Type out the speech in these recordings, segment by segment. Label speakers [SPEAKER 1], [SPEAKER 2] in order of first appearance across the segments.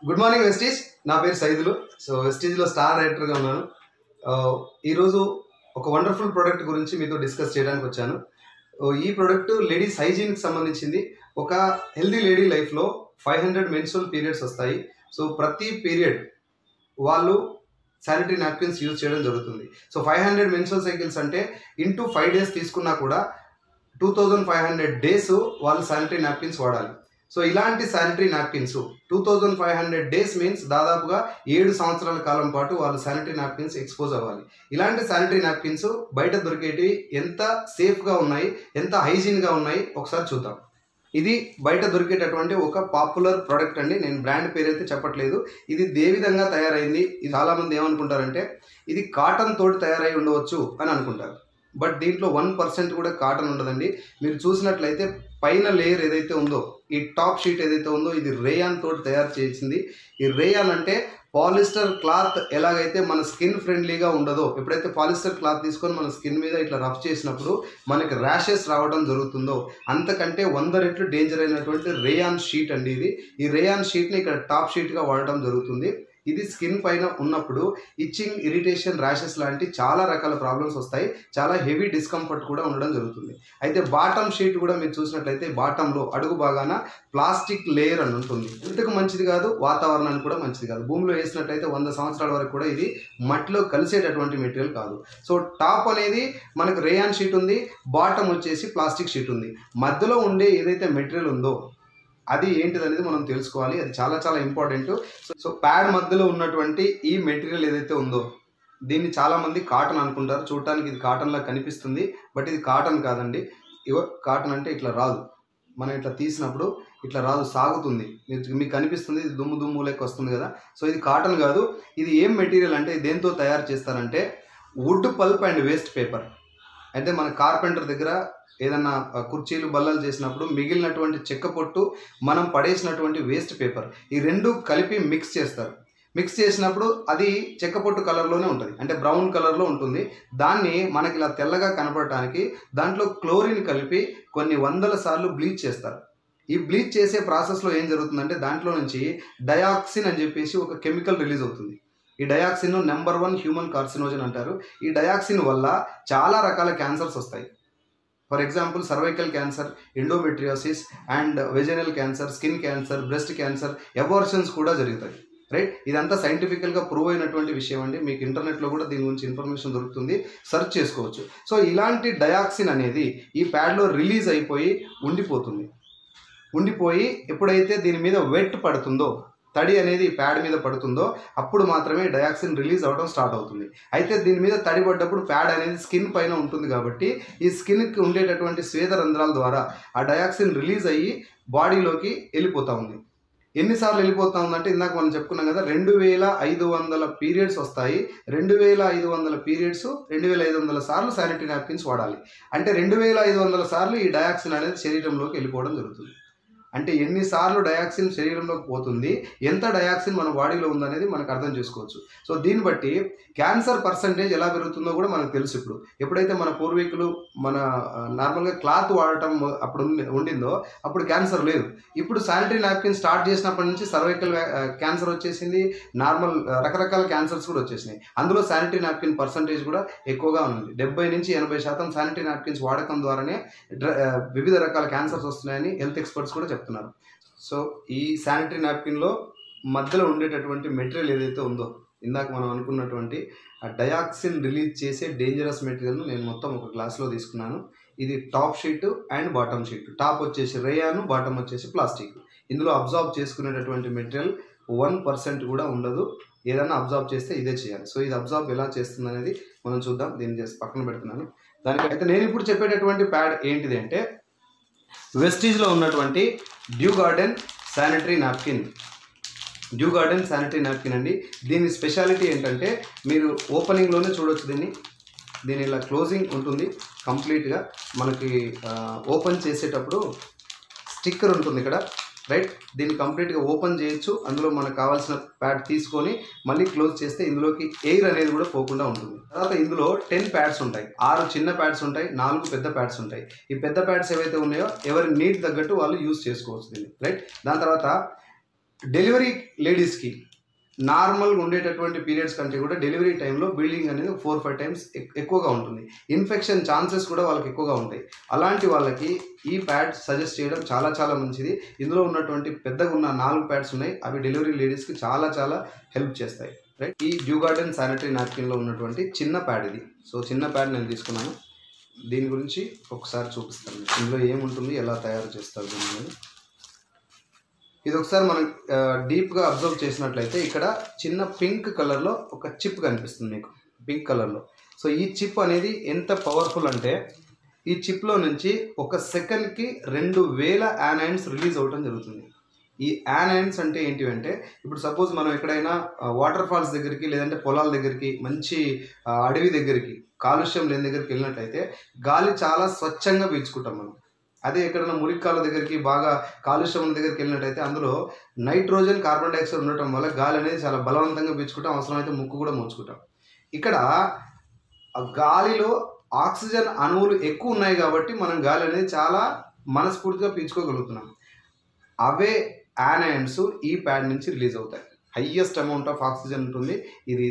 [SPEAKER 1] Good morning Vestige. నా పేరు Saidulu. So వెస్టీజ్లో star రైటర్గా ఉన్నాను. ఈరోజు ఒక వండర్ఫుల్ ప్రోడక్ట్ గురించి మీతో డిస్కస్ చేయడానికి వచ్చాను. ఈ ప్రోడక్ట్ లేడీస్ హైజీన్కి సంబంధించింది. ఒక హెల్దీ లేడీ లైఫ్లో 500 మెన్స్ట్రువల్ పీరియడ్స్ వస్తాయి. సో ప్రతి పీరియడ్ వాళ్ళు శానిటరీ నాప్కిన్స్ యూజ్ చేయడం జరుగుతుంది. సో 500 మెన్స్ట్రువల్ సైకిల్స్ అంటే ఇంటూ 5 days తీసుకున్నా కూడా 2500 days వాళ్ళు శానిటరీ నాప్కిన్స్ వాడాలి. సో ఇలాంటి శానిటరీ నాప్కిన్స్ 2500 days మీన్స్ దాదాపుగా 7 సంవత్సరాల కాలం పాటు వాళ్ళు శానిటరీ నాప్కిన్స్ ఎక్స్పోజ్ అవ్వాలి. ఇలాంటి శానిటరీ నాప్కిన్స్ బయట దొరికేటివి ఎంత సేఫ్గా ఉన్నాయి, ఎంత హైజీన్గా ఉన్నాయి ఒకసారి చూద్దాం. ఇది బయట దొరికేటటువంటి ఒక పాపులర్ ప్రోడక్ట్ అండి. నేను బ్రాండ్ పేరు అయితే చెప్పట్లేదు. ఇది ఏ విధంగా తయారైంది, ఇది చాలామంది ఏమనుకుంటారంటే ఇది కాటన్ తోటి తయారై ఉండవచ్చు అని అనుకుంటారు. బట్ దీంట్లో 1% కూడా కాటన్ ఉండదండి. మీరు చూసినట్లయితే పైన లేయర్ ఏదైతే ఉందో, ఈ టాప్ షీట్ ఏదైతే ఉందో, ఇది రేయాన్ తోటి తయారు చేసింది. ఈ రేయాన్ అంటే పాలిస్టర్ క్లాత్ ఎలాగైతే మన స్కిన్ ఫ్రెండ్లీగా ఉండదో, ఎప్పుడైతే పాలిస్టర్ క్లాత్ తీసుకొని మన స్కిన్ మీద ఇట్లా రఫ్ చేసినప్పుడు మనకి ర్యాషెస్ రావడం జరుగుతుందో, అంతకంటే 100 రెట్లు డేంజర్ అయినటువంటి రేయాన్ షీట్ అండి ఇది. ఈ రేయాన్ షీట్ని ఇక్కడ టాప్ షీట్గా వాడటం జరుగుతుంది. ఇది స్కిన్ పైన ఉన్నప్పుడు ఇచ్చింగ్, ఇరిటేషన్, ర్యాషెస్ లాంటి చాలా రకాల ప్రాబ్లమ్స్ వస్తాయి. చాలా హెవీ డిస్కంఫర్ట్ కూడా ఉండడం జరుగుతుంది. అయితే బాటమ్ షీట్ కూడా మీరు చూసినట్లయితే బాటంలో అడుగు భాగాన ప్లాస్టిక్ లేయర్ అని ఉంటుంది. ఇంతకు మంచిది కాదు, వాతావరణానికి కూడా మంచిది కాదు. భూమిలో వేసినట్లయితే 100 సంవత్సరాల వరకు కూడా ఇది మట్టిలో కలిసేటటువంటి మెటీరియల్ కాదు. సో టాప్ అనేది మనకు రేయాన్ షీట్ ఉంది, బాటమ్ వచ్చేసి ప్లాస్టిక్ షీట్ ఉంది. మధ్యలో ఉండే ఏదైతే మెటీరియల్ ఉందో అది ఏంటిదనేది మనం తెలుసుకోవాలి. అది చాలా చాలా ఇంపార్టెంట్. సో ప్యాడ్ మధ్యలో ఉన్నటువంటి ఈ మెటీరియల్ ఏదైతే ఉందో దీన్ని చాలామంది కాటన్ అనుకుంటారు. చూడటానికి ఇది కాటన్లా కనిపిస్తుంది, బట్ ఇది కాటన్ కాదండి. ఇగో కాటన్ అంటే ఇట్లా రాదు, మనం ఇట్లా తీసినప్పుడు ఇట్లా రాదు, సాగుతుంది. మీకు కనిపిస్తుంది, ఇది దుమ్ము దుమ్ము లెక్క వస్తుంది కదా. సో ఇది కాటన్ కాదు. ఇది ఏం మెటీరియల్ అంటే దేంతో తయారు చేస్తారంటే would pulp and waste paper. అయితే మన కార్పెంటర్ దగ్గర ఏదన్నా కుర్చీలు బల్లలు చేసినప్పుడు మిగిలినటువంటి చెక్క పొట్టు, మనం పడేసినటువంటి వేస్ట్ పేపర్, ఈ రెండు కలిపి మిక్స్ చేస్తారు. మిక్స్ చేసినప్పుడు అది చెక్క పొట్టు కలర్లోనే ఉంటుంది, అంటే బ్రౌన్ కలర్లో ఉంటుంది. దాన్ని మనకి ఇలా తెల్లగా కనపడటానికి దాంట్లో క్లోరిన్ కలిపి కొన్ని 100 సార్లు బ్లీచ్ చేస్తారు. ఈ బ్లీచ్ చేసే ప్రాసెస్లో ఏం జరుగుతుందంటే దాంట్లో నుంచి డయాక్సిన్ అని చెప్పేసి ఒక కెమికల్ రిలీజ్ అవుతుంది. ఈ డయాక్సిన్ నెంబర్ 1 హ్యూమన్ కార్సినోజన్ అంటారు. ఈ డయాక్సిన్ వల్ల చాలా రకాల క్యాన్సర్స్ వస్తాయి. For example cervical cancer, endometriosis and vaginal cancer, skin cancer, breast cancer, abortions కూడా జరుగుతాయి. రైట్, ఇదంతా సైంటిఫికల్గా ప్రూవ్ అయినటువంటి విషయం అండి. మీకు ఇంటర్నెట్లో కూడా దీని గురించి ఇన్ఫర్మేషన్ దొరుకుతుంది, సెర్చ్ చేసుకోవచ్చు. సో ఇలాంటి డయాక్సిన్ అనేది ఈ ప్యాడ్లో రిలీజ్ అయిపోయి ఉండిపోయి ఎప్పుడైతే దీని మీద వెట్ పడుతుందో, తడి అనేది ప్యాడ్ మీద పడుతుందో అప్పుడు మాత్రమే డయాక్సిన్ రిలీజ్ అవ్వడం స్టార్ట్ అవుతుంది. అయితే దీని మీద తడి పడ్డప్పుడు ప్యాడ్ అనేది స్కిన్ పైన ఉంటుంది కాబట్టి ఈ స్కిన్కి ఉండేటటువంటి స్వేద రంధ్రాల ద్వారా ఆ డయాక్సిన్ రిలీజ్ అయ్యి బాడీలోకి వెళ్ళిపోతూ ఉంది. ఎన్నిసార్లు వెళ్ళిపోతూ ఉందంటే ఇందాక మనం చెప్పుకున్నాం కదా, 2500 పీరియడ్స్ వస్తాయి. 2500 పీరియడ్స్ 2500 సార్లు శానిటరీ నాప్కిన్స్ వాడాలి. అంటే 2500 సార్లు ఈ డయాక్సిన్ అనేది శరీరంలోకి వెళ్ళిపోవడం జరుగుతుంది. అంటే ఎన్నిసార్లు డయాక్సిన్ శరీరంలోకి పోతుంది, ఎంత డయాక్సిన్ మన బాడీలో ఉందనేది మనకు అర్థం చేసుకోవచ్చు. సో దీన్ని బట్టి క్యాన్సర్ పర్సంటేజ్ ఎలా పెరుగుతుందో కూడా మనకు తెలుసు. ఎప్పుడైతే మన పూర్వీకులు మన నార్మల్గా క్లాత్ వాడటం అప్పుడు ఉండిందో అప్పుడు క్యాన్సర్ లేదు. ఇప్పుడు శానిటరీ నాప్కిన్ స్టార్ట్ చేసినప్పటి నుంచి సర్వైకల్ క్యాన్సర్ వచ్చేసింది, నార్మల్ రకరకాల క్యాన్సర్స్ కూడా వచ్చేసినాయి. అందులో శానిటరీ నాప్కిన్ పర్సంటేజ్ కూడా ఎక్కువగా ఉంది. 70 నుంచి 80% శానిటరీ నాప్కిన్స్ వాడకం ద్వారానే వివిధ రకాల క్యాన్సర్స్ వస్తున్నాయని హెల్త్ ఎక్స్పర్ట్స్ కూడా చెప్తున్నారు. సో ఈ శానిటరీ నాప్కిన్లో మధ్యలో ఉండేటటువంటి మెటీరియల్ ఏదైతే ఉందో, ఇందాక మనం అనుకున్నటువంటి ఆ డయాక్సిన్ రిలీజ్ చేసే డేంజరస్ మెటీరియల్ను నేను మొత్తం ఒక గ్లాస్లో తీసుకున్నాను. ఇది top sheet and bottom sheet. Top వచ్చేసి రేయాను, బాటమ్ వచ్చేసి ప్లాస్టిక్. ఇందులో అబ్జార్బ్ చేసుకునేటటువంటి మెటీరియల్ 1% కూడా ఉండదు. ఏదైనా అబ్జార్బ్ చేస్తే ఇదే చేయాలి. సో ఇది అబ్జార్బ్ ఎలా చేస్తుంది అనేది మనం చూద్దాం. దీన్ని చేసి పక్కన పెడుతున్నాను. దానికైతే నేను ఇప్పుడు చెప్పేటటువంటి ప్యాడ్ ఏంటిది అంటే వెస్టీజ్లో ఉన్నటువంటి due garden sanitary napkin. Due garden sanitary napkin అండి. దీని స్పెషాలిటీ ఏంటంటే మీరు ఓపెనింగ్లోనే చూడవచ్చు. దీని ఇలా క్లోజింగ్ ఉంటుంది కంప్లీట్గా. మనకి ఓపెన్ చేసేటప్పుడు స్టిక్కర్ ఉంటుంది ఇక్కడ, రైట్. దీన్ని కంప్లీట్గా ఓపెన్ చేయొచ్చు. అందులో మనకు కావాల్సిన ప్యాడ్ తీసుకొని మళ్ళీ క్లోజ్ చేస్తే ఇందులోకి ఎయిర్ అనేది కూడా పోకుండా ఉంటుంది. తర్వాత ఇందులో 10 ప్యాడ్స్ ఉంటాయి. 6 చిన్న ప్యాడ్స్ ఉంటాయి, 4 పెద్ద ప్యాడ్స్ ఉంటాయి. ఈ పెద్ద ప్యాడ్స్ ఏవైతే ఉన్నాయో ఎవరి నీడ్ తగ్గట్టు వాళ్ళు యూజ్ చేసుకోవచ్చు దీన్ని, రైట్. దాని తర్వాత డెలివరీ లేడీస్కి నార్మల్గా ఉండేటటువంటి పీరియడ్స్ కంటే కూడా డెలివరీ టైంలో బ్లీడింగ్ అనేది 4-5 టైమ్స్ ఎక్కువగా ఉంటుంది. ఇన్ఫెక్షన్ ఛాన్సెస్ కూడా వాళ్ళకి ఎక్కువగా ఉంటాయి. అలాంటి వాళ్ళకి ఈ ప్యాడ్ సజెస్ట్ చేయడం చాలా చాలా మంచిది. ఇందులో ఉన్నటువంటి పెద్దగా ఉన్న 4 ప్యాడ్స్ ఉన్నాయి. అవి డెలివరీ లేడీస్కి చాలా చాలా హెల్ప్ చేస్తాయి. రైట్, ఈ డ్యూ గార్డెన్ శానిటరీ నాప్కిన్లో ఉన్నటువంటి చిన్న ప్యాడ్ ఇది. సో చిన్న ప్యాడ్ నేను తీసుకున్నాను. దీని గురించి ఒకసారి చూపిస్తాను. ఇందులో ఏముంటుంది, ఎలా తయారు చేస్తారు దీన్ని. ఇది ఒకసారి మనం డీప్గా అబ్జర్వ్ చేసినట్లయితే ఇక్కడ చిన్న పింక్ కలర్లో ఒక చిప్ కనిపిస్తుంది మీకు, పింక్ కలర్లో. సో ఈ చిప్ అనేది ఎంత పవర్ఫుల్ అంటే ఈ చిప్లో నుంచి ఒక సెకండ్కి 2000 యానైన్స్ రిలీజ్ అవ్వడం జరుగుతుంది. ఈ యానైన్స్ అంటే ఏంటి అంటే, ఇప్పుడు సపోజ్ మనం ఎక్కడైనా వాటర్ ఫాల్స్ దగ్గరికి లేదంటే పొలాల దగ్గరికి మంచి అడవి దగ్గరికి కాలుష్యం లేని దగ్గరికి వెళ్ళినట్లయితే గాలి చాలా స్వచ్ఛంగా పీల్చుకుంటాం మనం. అదే ఎక్కడైనా మురికాల దగ్గరికి బాగా కాలుష్యం దగ్గరికి వెళ్ళినట్టయితే అందులో నైట్రోజన్, కార్బన్ డైఆక్సైడ్ ఉండటం వల్ల గాలి అనేది చాలా బలవంతంగా పీల్చుకుంటాం, అవసరమైతే ముక్కు కూడా మూసుకుంటాం. ఇక్కడ గాలిలో ఆక్సిజన్ అణువులు ఎక్కువ ఉన్నాయి కాబట్టి మనం గాలి అనేది చాలా మనస్ఫూర్తిగా పీల్చుకోగలుగుతున్నాం. అవే యానైన్స్ ఈ ప్యాడ్ నుంచి రిలీజ్ అవుతాయి. హైయెస్ట్ అమౌంట్ ఆఫ్ ఆక్సిజన్ ఉంటుంది. ఇది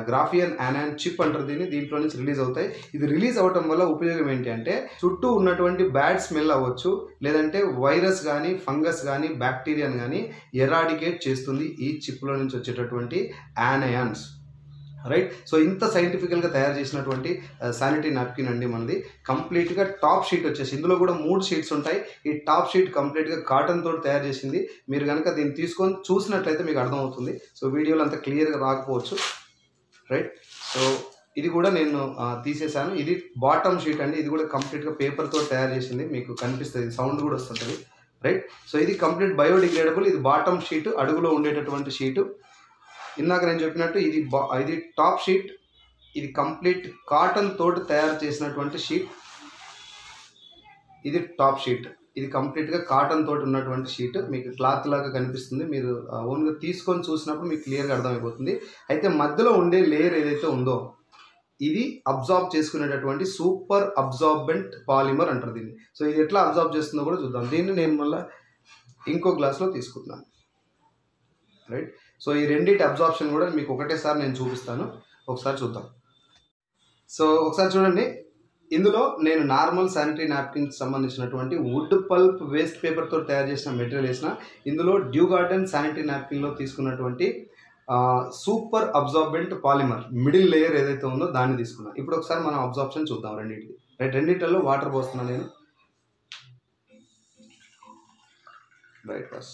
[SPEAKER 1] గ్రాఫియన్ యానైన్ చిప్ అంటారు దీన్ని. దీంట్లో నుంచి రిలీజ్ అవుతాయి. ఇది రిలీజ్ అవ్వటం వల్ల ఉపయోగం ఏంటి అంటే, చుట్టూ ఉన్నటువంటి బ్యాడ్ స్మెల్ అవ్వచ్చు, లేదంటే వైరస్ కానీ ఫంగస్ కానీ బ్యాక్టీరియాని కానీ ఎరాడికేట్ చేస్తుంది ఈ చిప్లో నుంచి వచ్చేటటువంటి యానయాన్స్. రైట్, సో ఇంత సైంటిఫికల్గా తయారు చేసినటువంటి శానిటరీ నాప్కిన్ అండి మనది. కంప్లీట్గా టాప్ షీట్ వచ్చేసి ఇందులో కూడా 3 షీట్స్ ఉంటాయి. ఈ టాప్ షీట్ కంప్లీట్గా కాటన్ తోటి తయారు చేసింది. మీరు కనుక దీన్ని తీసుకొని చూసినట్లయితే మీకు అర్థమవుతుంది. సో వీడియోలో అంత క్లియర్గా రాకపోవచ్చు. రైట్, సో ఇది కూడా నేను తీసేసాను. ఇది బాటమ్ షీట్ అండి. ఇది కూడా కంప్లీట్గా పేపర్ తోటి తయారు చేసింది. మీకు కనిపిస్తుంది, సౌండ్ కూడా వస్తుంటుంది. రైట్, సో ఇది కంప్లీట్ బయోడిగ్రేడబుల్. ఇది బాటమ్ షీట్, అడుగులో ఉండేటటువంటి షీటు. ఇందాక నేను చెప్పినట్టు ఇది టాప్ షీట్. ఇది కంప్లీట్ కాటన్ తోటి తయారు చేసినటువంటి షీట్. ఇది టాప్ షీట్. ఇది కంప్లీట్గా కాటన్ తోటి ఉన్నటువంటి షీట్. మీకు క్లాత్ లాగా కనిపిస్తుంది. మీరు ఓన్గా తీసుకొని చూసినప్పుడు మీకు క్లియర్గా అర్థమైపోతుంది. అయితే మధ్యలో ఉండే లేయర్ ఏదైతే ఉందో ఇది అబ్జార్బ్ చేసుకునేటటువంటి సూపర్ అబ్జార్బెంట్ పాలిమర్ అంటారు దీన్ని. సో ఇది ఎట్లా అబ్జార్బ్ చేస్తుందో కూడా చూద్దాం. దీన్ని నేను మళ్ళీ ఇంకో గ్లాస్లో తీసుకుంటున్నాను. రైట్, సో ఈ రెండింటి అబ్జార్ప్షన్ కూడా మీకు ఒకటేసారి నేను చూపిస్తాను. ఒకసారి చూద్దాం. సో ఒకసారి చూడండి. ఇందులో నేను నార్మల్ శానిటరీ నాప్కిన్కి సంబంధించినటువంటి వుడ్ పల్ప్ వేస్ట్ పేపర్తో తయారు చేసిన మెటీరియల్ వేసిన. ఇందులో డ్యూ గార్డెన్ శానిటరీ నాప్కిన్లో తీసుకున్నటువంటి super absorbent polymer middle layer ఏదైతే ఉందో దాన్ని తీసుకున్నాను. ఇప్పుడు ఒకసారి మనం అబ్జార్ప్షన్ చూద్దాం రెండింటికి. రైట్, రెండింటిలో వాటర్ పోస్తున్నాను నేను. Right bus.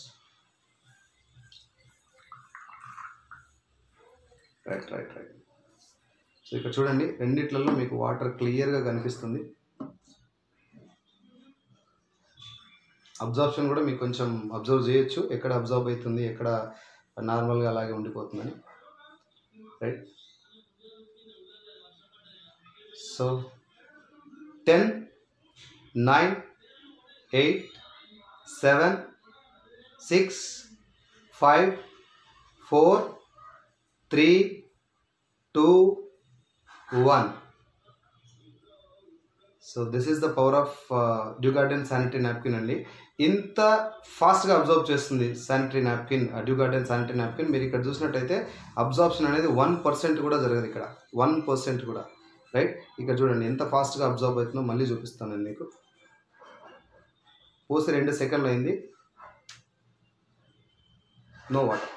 [SPEAKER 1] రైట్. సో ఇక్కడ చూడండి, రెండిట్లలో మీకు వాటర్ క్లియర్గా కనిపిస్తుంది. అబ్జార్ప్షన్ కూడా మీకు కొంచెం అబ్జర్వ్ చేయొచ్చు, ఎక్కడ అబ్జర్వ్ అవుతుంది, ఎక్కడ నార్మల్గా అలాగే ఉండిపోతుందని. Right, so 10, 9, 8, 7, 6, 5, 4, 3, 2, 1. So this is the power of due garden sanitary napkin అండి. ఇంత ఫాస్ట్గా అబ్జర్వ్ చేస్తుంది sanitary napkin, due garden sanitary napkin. మీరు ఇక్కడ చూసినట్టయితే అబ్జార్ప్షన్ అనేది 1% కూడా జరగదు ఇక్కడ, 1% కూడా. రైట్, ఇక్కడ చూడండి ఎంత ఫాస్ట్గా అబ్జర్వ్ అవుతుందో. మళ్ళీ చూపిస్తాను నేను మీకు. పోసి 2 సెకండ్లు అయింది, నో వాటర్.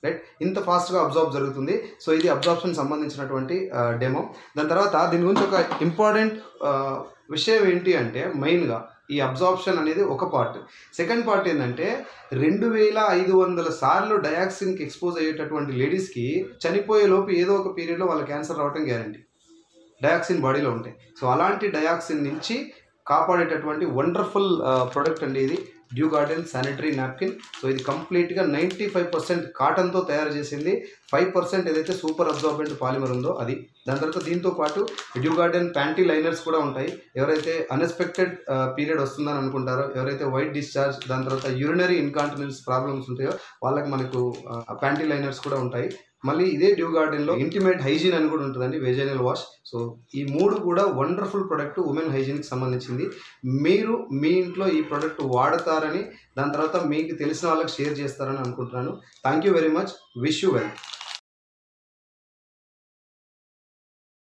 [SPEAKER 1] రైట్, ఇంత ఫాస్ట్గా అబ్జార్బ్ జరుగుతుంది. సో ఇది అబ్జార్ప్షన్ సంబంధించినటువంటి డెమో. దాని తర్వాత దీని గురించి ఒక ఇంపార్టెంట్ విషయం ఏంటి అంటే, మెయిన్గా ఈ అబ్జార్ప్షన్ అనేది ఒక పార్ట్. సెకండ్ పార్ట్ ఏంటంటే 2500 సార్లు డయాక్సిన్కి ఎక్స్పోజ్ అయ్యేటటువంటి లేడీస్కి చనిపోయే లోపు ఏదో ఒక పీరియడ్లో వాళ్ళ క్యాన్సర్ రావడం గ్యారంటీ. డయాక్సిన్ బాడీలో ఉంటాయి. సో అలాంటి డయాక్సిన్ నుంచి కాపాడేటటువంటి వండర్ఫుల్ ప్రోడక్ట్ అండి ఇది due garden sanitary napkin. So ఇది కంప్లీట్గా 95% కాటన్తో తయారు చేసింది. 5% ఏదైతే సూపర్ అబ్జార్బెంట్ పాలిమర్ ఉందో అది. దాని తర్వాత దీంతో పాటు డ్యూ గార్డెన్ ప్యాంటీ లైనర్స్ కూడా ఉంటాయి. ఎవరైతే అన్ఎక్స్పెక్టెడ్ పీరియడ్ వస్తుందని అనుకుంటారో, ఎవరైతే వైట్ డిశ్చార్జ్, దాని తర్వాత యూరినరీ ఇన్కాంటినెన్స్ ప్రాబ్లమ్స్ ఉంటాయో వాళ్ళకి మనకు ప్యాంటీ లైనర్స్ కూడా ఉంటాయి. మళ్ళీ ఇదే డ్యూ గార్డెన్లో ఇంటిమేట్ హైజీన్ అని కూడా ఉంటుందండి, వెజైనల్ వాష్. సో ఈ 3 కూడా వండర్ఫుల్ ప్రోడక్ట్ ఉమెన్ హైజీన్కి సంబంధించింది. మీరు మీ ఇంట్లో ఈ ప్రోడక్ట్ వాడతారని, దాని తర్వాత మీకు తెలిసిన వాళ్ళకి షేర్ చేస్తారని అనుకుంటున్నాను. Thank you very much. Wish you well.